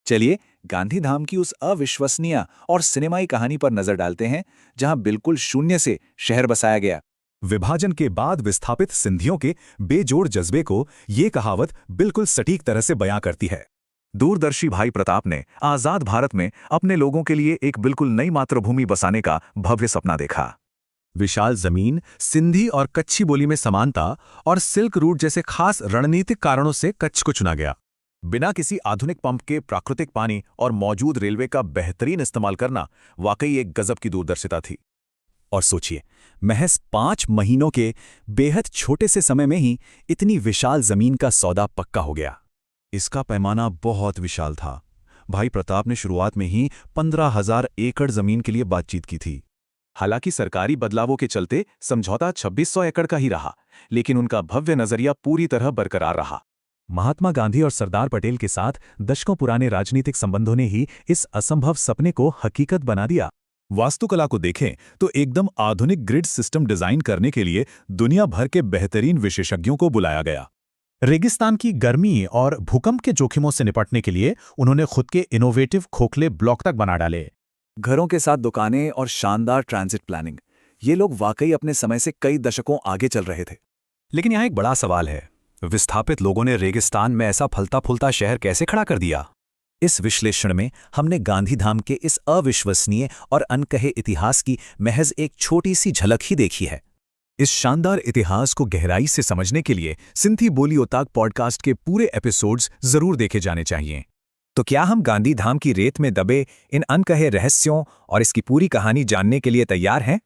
चलिए गांधीधाम की उस अविश्वसनीय और सिनेमाई कहानी पर नजर डालते हैं, जहां बिल्कुल शून्य से शहर बसाया गया। विभाजन के बाद विस्थापित सिंधियों के बेजोड़ जज्बे को ये कहावत बिल्कुल सटीक तरह से बयां करती है। दूरदर्शी भाई प्रताप ने आजाद भारत में अपने लोगों के लिए एक बिल्कुल नई मातृभूमि बसाने का भव्य सपना देखा। विशाल जमीन, सिंधी और कच्छी बोली में समानता और सिल्क रूट जैसे खास रणनीतिक कारणों से कच्छ को चुना गया। बिना किसी आधुनिक पंप के प्राकृतिक पानी और मौजूद रेलवे का बेहतरीन इस्तेमाल करना वाकई एक गजब की दूरदर्शिता थी। और सोचिए, महज 5 महीनों के बेहद छोटे से समय में ही इतनी विशाल जमीन का सौदा पक्का हो गया। इसका पैमाना बहुत विशाल था। भाई प्रताप ने शुरुआत में ही 15,000 एकड़ जमीन के लिए बातचीत की थी। हालांकि सरकारी बदलावों के चलते समझौता 2600 एकड़ का ही रहा, लेकिन उनका भव्य नजरिया पूरी तरह बरकरार रहा। महात्मा गांधी और सरदार पटेल के साथ दशकों पुराने राजनीतिक संबंधों ने ही इस असंभव सपने को हकीकत बना दिया। वास्तुकला को देखें तो एकदम आधुनिक ग्रिड सिस्टम डिजाइन करने के लिए दुनिया भर के बेहतरीन विशेषज्ञों को बुलाया गया। रेगिस्तान की गर्मी और भूकंप के जोखिमों से निपटने के लिए उन्होंने खुद के इनोवेटिव खोखले ब्लॉक तक बना डाले। घरों के साथ दुकानें और शानदार ट्रांजिट प्लानिंग, ये लोग वाकई अपने समय से कई दशकों आगे चल रहे थे। लेकिन यहाँ एक बड़ा सवाल है, विस्थापित लोगों ने रेगिस्तान में ऐसा फलता फूलता शहर कैसे खड़ा कर दिया? इस विश्लेषण में हमने गांधीधाम के इस अविश्वसनीय और अनकहे इतिहास की महज एक छोटी सी झलक ही देखी है। इस शानदार इतिहास को गहराई से समझने के लिए सिंधी बोली ओताक पॉडकास्ट के पूरे एपिसोड्स जरूर देखे जाने चाहिए। तो क्या हम गांधीधाम की रेत में दबे इन अनकहे रहस्यों और इसकी पूरी कहानी जानने के लिए तैयार हैं?